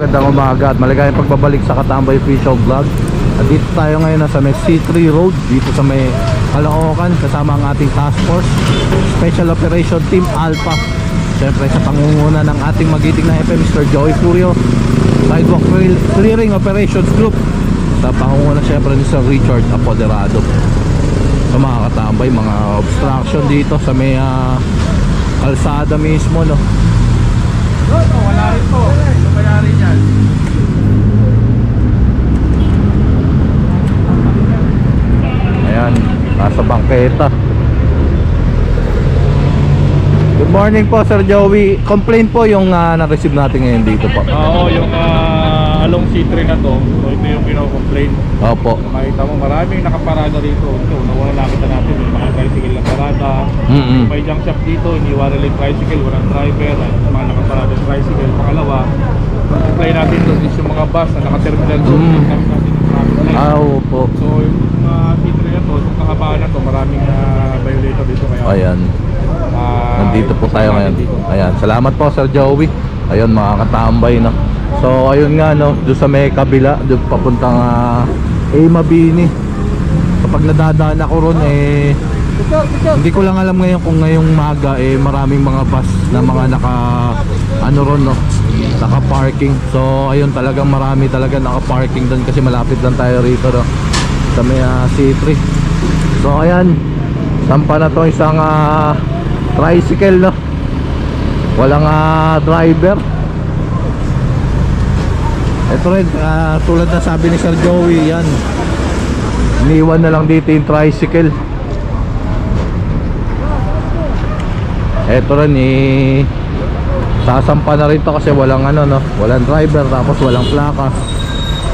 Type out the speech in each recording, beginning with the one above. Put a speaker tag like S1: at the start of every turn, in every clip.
S1: Magandang umaga at maligayang pagbabalik sa Katambay Official Vlog. At dito tayo ngayon sa may C3 Road, dito sa may Caloocan, kasama ang ating task force Special Operation Team Alpha. Siyempre sa pangunguna ng ating magiting na FM Mr. Joey Furio, Sidewalk Clearing Operations Group, sa pangunguna siyempre ni Sir Richard Apoderado. Sa mga katambay, mga obstruction dito sa may kalsada mismo, no?
S2: Wala rin po. Ano kaya rin yan?
S1: Ayan, nasa bangketa. Good morning po, Sir Joey. Complaint po yung na-receive natin ngayon dito po.
S2: Oo, yung along C3 na to. So ito yung kino-complain.
S1: Opo.
S2: Makita mo, maraming nakaparada dito. Ito, nawala nakita natin yung mga tricycle na parada. May junk shop dito, iniwala lang yung tricycle, walang driver. Mga nakaparada yung tricycle. Pangalawa, apply natin doon is yung mga bus na naka-terminal doon.
S1: Opo.
S2: So yung C3 na to, yung kahabaan na to, maraming violator dito. Kaya,
S1: Ayan. Nandito po tayo ngayon. Ayan, salamat po, Sir Joey. Ayun, mga katambay, no. So ayun nga, no, doon sa may kabila, doon papuntang Mabini. Kapag nadadaan ako ron, hindi ko lang alam ngayon kung ngayong maga maraming mga bus na mga ron, no, naka parking. So ayun, talagang marami talaga naka parking doon kasi malapit lang tayo rito, no, sa may C3. So ayan, sampa na to isang tricycle, no, walang driver. Ito rin, tulad na sabi ni Sir Joey, yan, iniwan na lang dito yung tricycle. Ito rin, sasampa na rin to kasi walang no, walang driver, tapos walang plaka.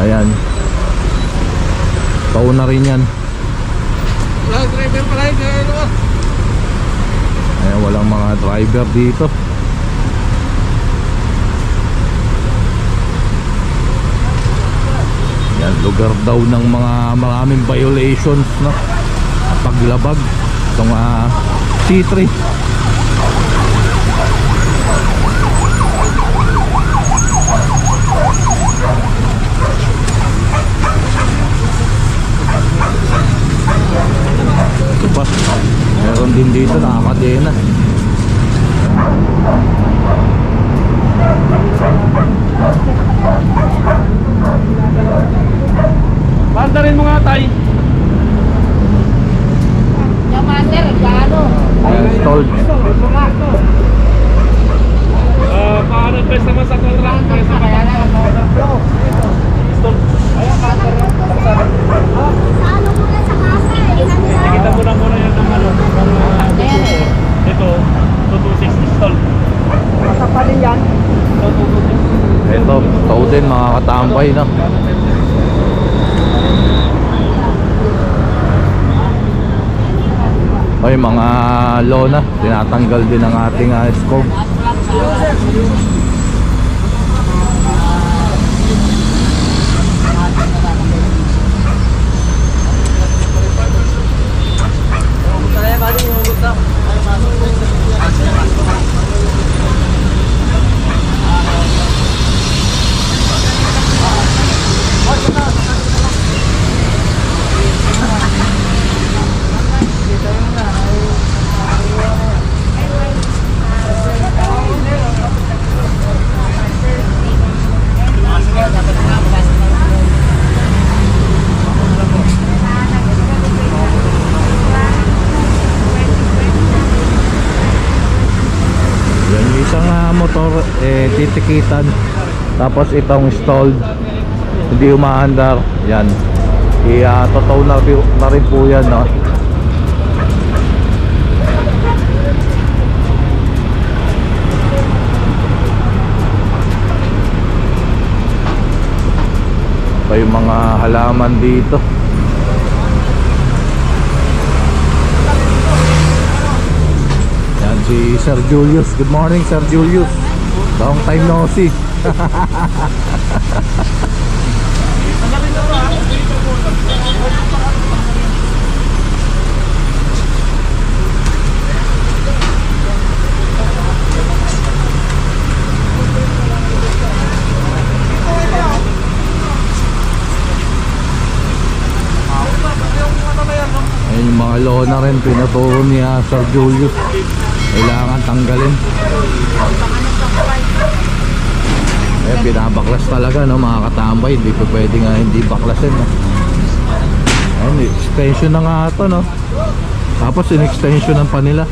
S1: Ayan, tao na rin yan.
S2: Walang driver pala yun.
S1: Ayan, walang mga driver dito. Yan, lugar daw ng mga maraming violations, no, paglabag itong C3. Ito pa, meron din dito nakakadena.
S2: Banda rin mga tay.
S3: Yung master, gano?
S1: Installed.
S2: Paano best naman sa contract? Best naman
S3: Kaya lang,
S4: Sa ano muna sa kasa eh.
S2: Nakita mo na muna yan ng ito, 226 install.
S3: masapalin yan.
S1: Ito, tao din mga katambay, no. Ay, mga lona, tinatanggal din ang ating scope. Motor titikitan, tapos itong stalled, hindi umaandar, yan, totoo na rin po yan, no. Pa yung mga halaman dito. Si Sir Julius. Good morning, Sir Julius. Long time no see. na rin pinaturo ni Sir Julius. Kailangan tanggalin. Binabaklas talaga, no, mga katambay. Hindi pa pwede nga hindi baklasin, no? Ayun, extension na nga ito, no? Tapos in-extensionan pa nila.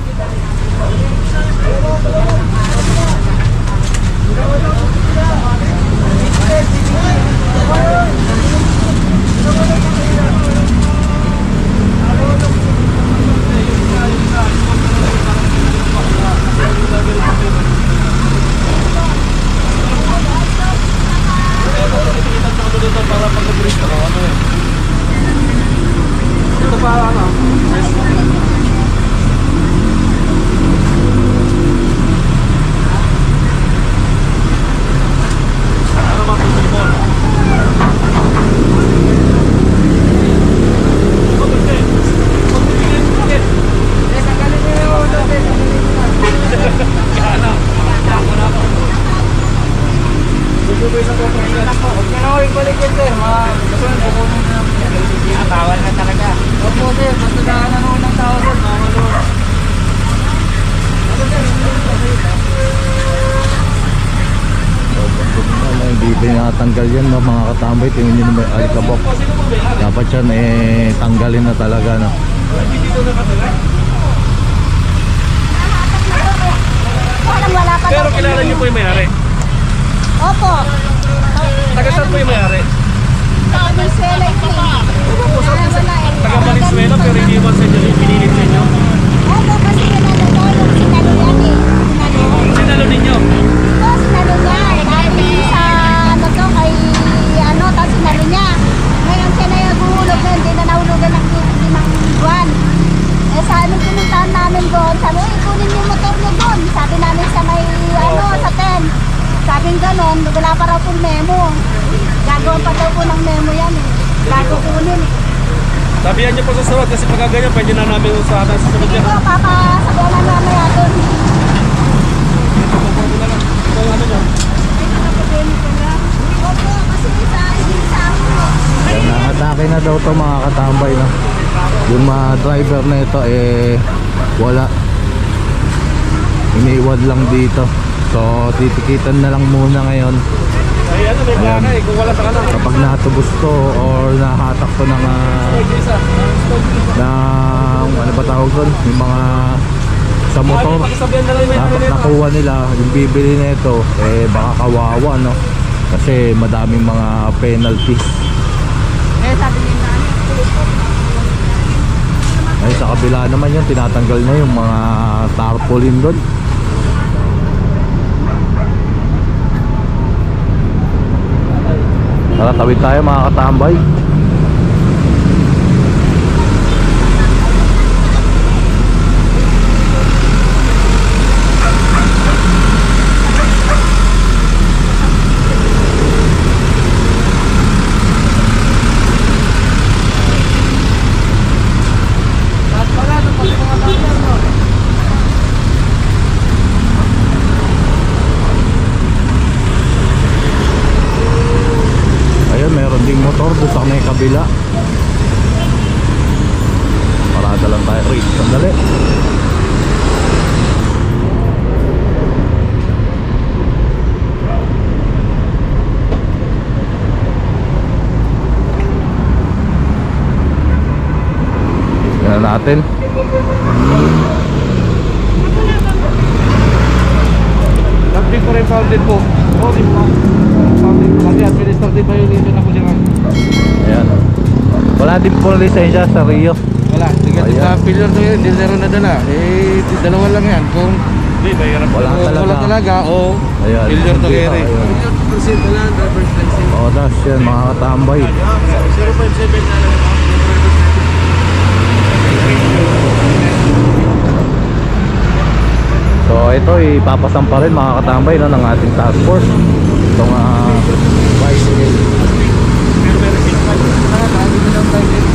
S1: Hindi pinatanggal yan, no, mga katambay. Tingnan nyo na may alikabok. Dapat yan tanggalin na talaga, no.
S4: Wala pa
S2: Pero
S4: daw.
S2: kilala niyo po yung may-ari?
S4: Opo.
S2: Taga saan po yung may-ari?
S4: Taga Venezuela ito.
S2: Taga Valenzuela pero hindi mo sa inyo, pinilit sa inyo.
S4: Opo, kasi sinalo ko. Sinalo yan eh. Sinalo.
S2: Sinalo ninyo?
S4: Oo, sinalo niya. Dati sa ano to, kay ano, tapos sinalo niya. Ngayon siya na yung guhulog na, hindi na nahulugan ng 5 buwan. Eh sa anong pinuntahan namin doon, sabi, kunin yung motor niyo doon. Sabi namin sa may, ano, sa 10. Sabing ganon, wala pa raw pong memo. Gagawin pa daw po ng memo yan eh. Bago kunin eh.
S2: Sabihan niyo po sa susunod kasi pagka ganyan, pwede na namin usahan sa susunod
S4: Sige
S2: yan.
S4: po, papasabihan na namin natin.
S2: Ito yung ano niyo?
S4: Opo, kasi sa ako.
S1: Yan, nakatake na daw to, mga katambay, no. Yung mga driver na ito wala, iniiwad lang dito. So titikitan na lang muna ngayon.
S2: Ay ano, may plaka eh, kung wala sa kanan.
S1: Kapag natubos to or nahatak to ng ano ba tawag doon, yung mga sa motor,
S2: Pakisabihan na lang yung may-ari
S1: dapat
S2: nito.
S1: nakuha nila yung bibili nito, baka kawawa, no, kasi madaming mga penalty.
S4: Sabi niya na
S1: Ay, sa kabila naman yun, tinatanggal na yung mga tarpaulin doon. Tara, tawid tayo, mga katambay. Ayun, meron ding motor doon sa may kabila. Parada lang tayo. Uy, sandali. Yan natin.
S2: Something for founded po. Oh, di po. Founded po. Kasi administrative violation na po siya.
S1: Ayan. Wala din po lisensya sa Rio.
S2: Wala. Sige,
S1: Ayan.
S2: sa failure to yun, hindi zero na dala. Dalawa lang yan. Kung hindi, mahirap.
S1: Wala talaga.
S2: Wala talaga o
S1: Ayan.
S2: failure to carry.
S1: Ayun.
S2: Proceed na lang, driver's license.
S1: O, das yan, mga katambay.
S2: 0.7 na lang.
S1: So ito ipapasan pa rin, mga katambay, no, ng ating task force. Itong bicycle.
S2: Pero meron sila pa. Driving without license.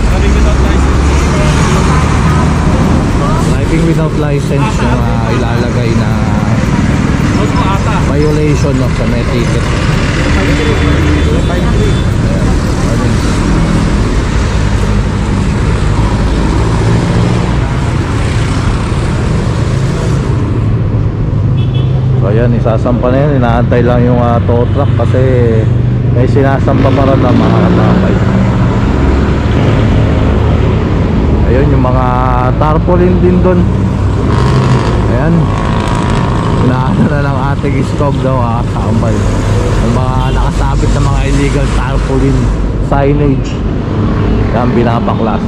S2: Driving without license.
S1: Driving without license yung ilalagay na
S2: Out mo ata.
S1: violation, no, sa may ticket. Ayan, isasampa na yan. Inaantay lang yung tow truck kasi may sinasampa pa rin na mga katambay. Ayun, yung mga tarpaulin din doon. Ayan, inaano na ng ating stove daw katambay. Yung mga nakasabit na mga illegal tarpaulin signage, yan binabaklas.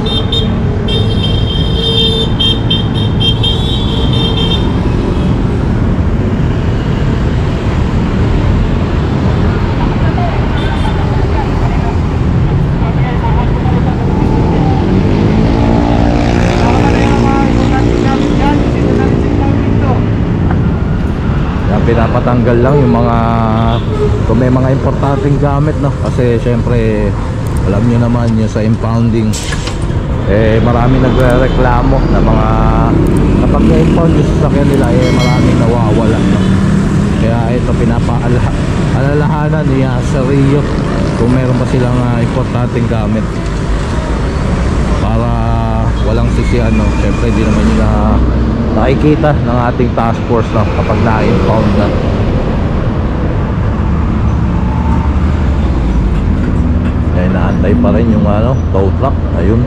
S1: Pinapatanggal lang yung mga kung may mga importanteng gamit, no? Kasi syempre alam nyo naman yung sa impounding marami nagrereklamo na mga kapag na-impound yung sasakyan nila maraming nawawala, no? Kaya ito pinapaalalahanan niya sa Rio kung meron pa silang importanteng gamit para walang sisihan, no? Syempre hindi naman nila nakikita ng ating task force, no, kapag na-impound na. Kaya naantay pa rin yung tow truck. Ayun.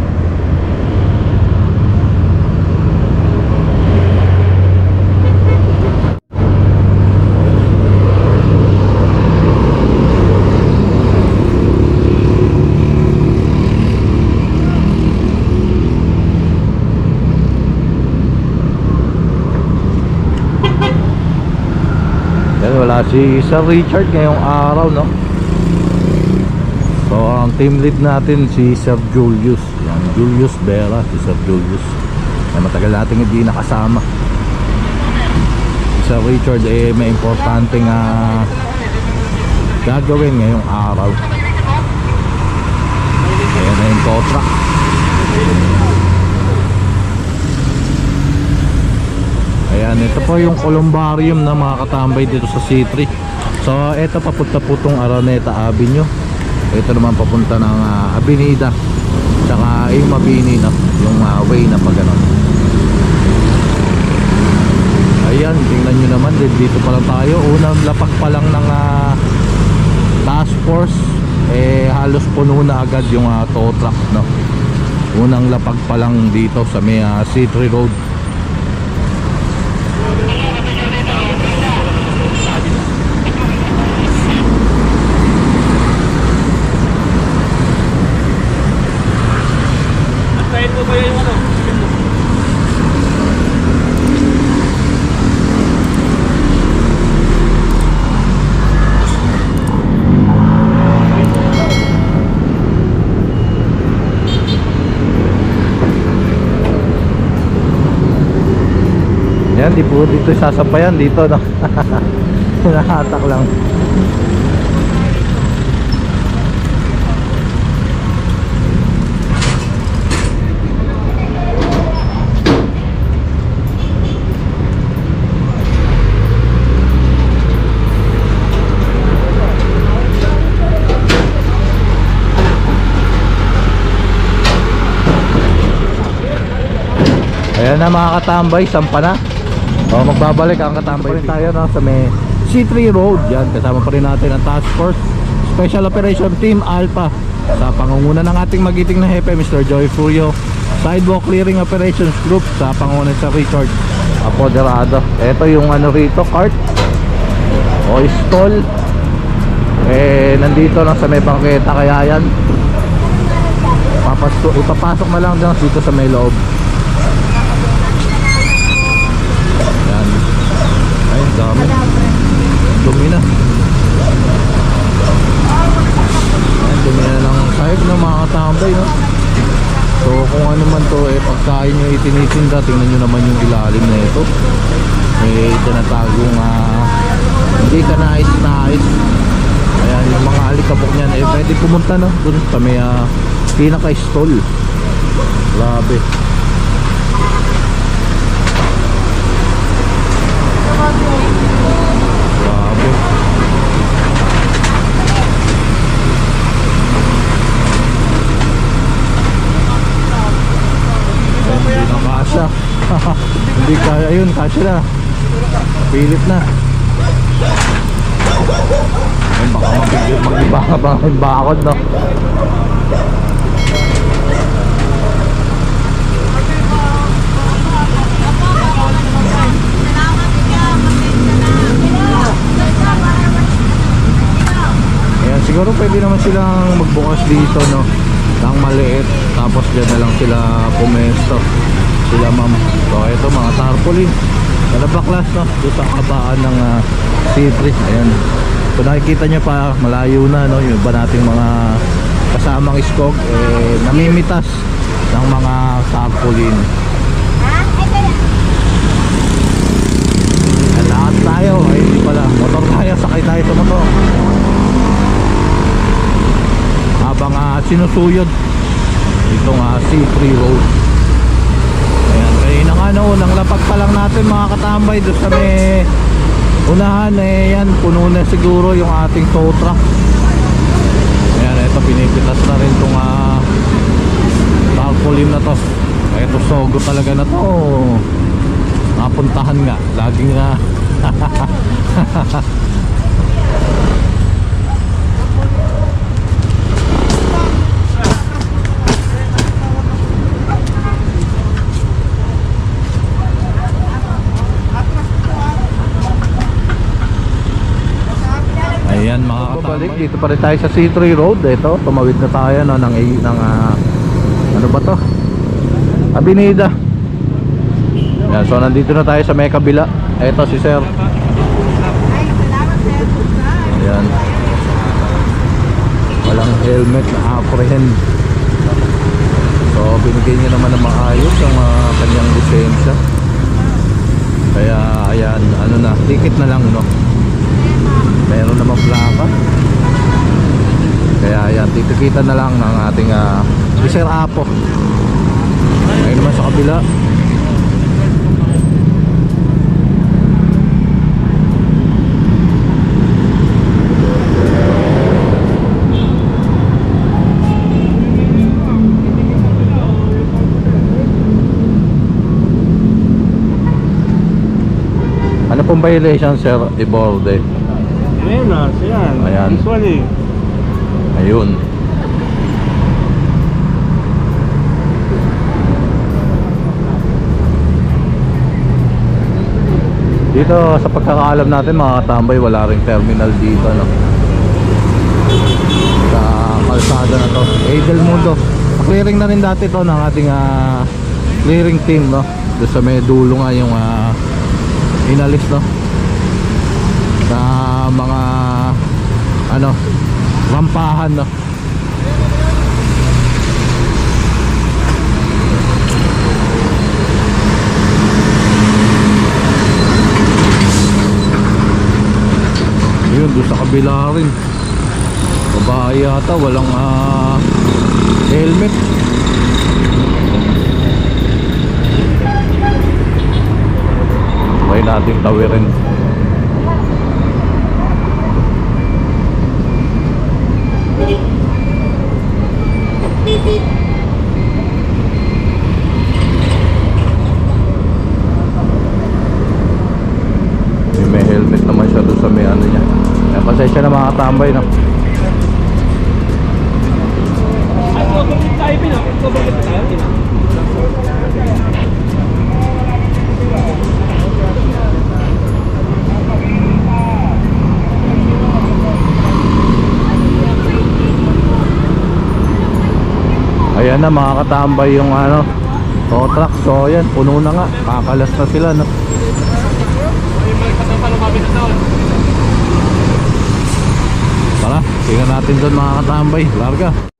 S1: Wala si Sir Richard ngayong araw, no? So ang team lead natin si Sir Julius. Yan, Julius Vera, si Sir Julius. Ay, matagal natin hindi nakasama. Si Sir Richard may importanteng gagawin ngayong araw. Ayan na yung tow truck. Ayan, ito po yung columbarium na mga katambay dito sa C3. So ito papunta po itong Araneta Avenue. Ito naman papunta ng Avenida tsaka yung Mabini, no? Yung way na pagano'n. Ayan, tingnan nyo naman, dito pa lang tayo. Unang lapag pa lang ng task force, halos puno na agad yung tow truck, no? Unang lapag pa lang dito sa may C3 Road. Yan, di po dito sasampayan dito, no? Hinahatak lang. Ayan na mga katambay, sampa na. O, magbabalik ang katambay tayo, no, sa may C3 Road. Yan, kasama pa rin natin ang Task Force Special Operation Team Alpha sa pangunguna ng ating magiting na hepe, Mr. Joy Furio. Sidewalk Clearing Operations Group sa pangunan sa Richard Apoderado. Ito yung rito, cart o stall. Nandito lang sa may bangketa, kaya yan ipapasok na lang dito sa may loob. Ay, dami. Dumi na. Ayan, dumi na lang ang sahig ng mga katambay, no? So kung ano man to, pagkain nyo itinitinda, tingnan nyo naman yung ilalim na ito. May tinatagong hindi ka nais. Ayan, yung mga alikabok nyan, pwede pumunta, no? Dun sa may pinaka-stall. Grabe. Grabe. Hindi na kasya. Hindi kaya, ayun, kasya na. Pilit na. Ayun, baka mag-ibakod, no? Ayan, siguro pwede naman silang magbukas dito, no? Ng maliit, tapos dyan na lang sila pumesto. Sila ma'am. So ito mga tarpaulin. Kalabaklas, no? Doon sa kabaan ng C3. Ayan. Kung nakikita nyo pa, malayo na, no? Yung iba nating mga kasamang iskog, namimitas ng mga tarpaulin. Lahat tayo, ay hindi pala. Motor tayo, sakay tayo sa motor. Habang sinusuyod itong C3 road. Ayan, kaya nang unang lapag pa lang natin mga katambay doon sa may unahan, yan, puno na siguro yung ating tow truck. Ayan, ito pinipitas na rin itong tarpaulin na to. Kaya ito sogo talaga na to. Napuntahan nga, laging ayan mga kabalik, dito pa rin tayo sa C3 road. Ito, tumawid na tayo, no, ng ano ba to? Avenida. Yan, so nandito na tayo sa may kabila. Ito si sir. Ayan. Walang helmet na apprehend. So binigay niya naman na maayos ang kanyang lisensya. Kaya ayan, ano na, ticket na lang, no? Meron naman plaka. Kaya ayan, titikita na lang ng ating si Sir Apo. Ayun naman sa kabila. Ano pong violation, Sir Iborde?
S2: Ayan, yan.
S1: Ayan.
S2: Usually.
S1: Ayun. Dito sa pagkakaalam natin mga katambay, wala ring terminal dito, no? Sa kalsada na to, Edelmundo. Clearing na rin dati to ng ating clearing team, no? Doon sa may dulo nga yung inalis, no? Na mga ano, rampahan, no? Yun, doon sa kabila rin babae yata, walang helmet. May nating tawirin. May helmet naman siya doon sa may ano niya. Kaya pasensya na mga katambay, no? Ayan na mga katambay yung ano, tow truck. So ayan, puno na nga, kakalas na sila, no? Tara, tingnan natin doon mga katambay. Larga.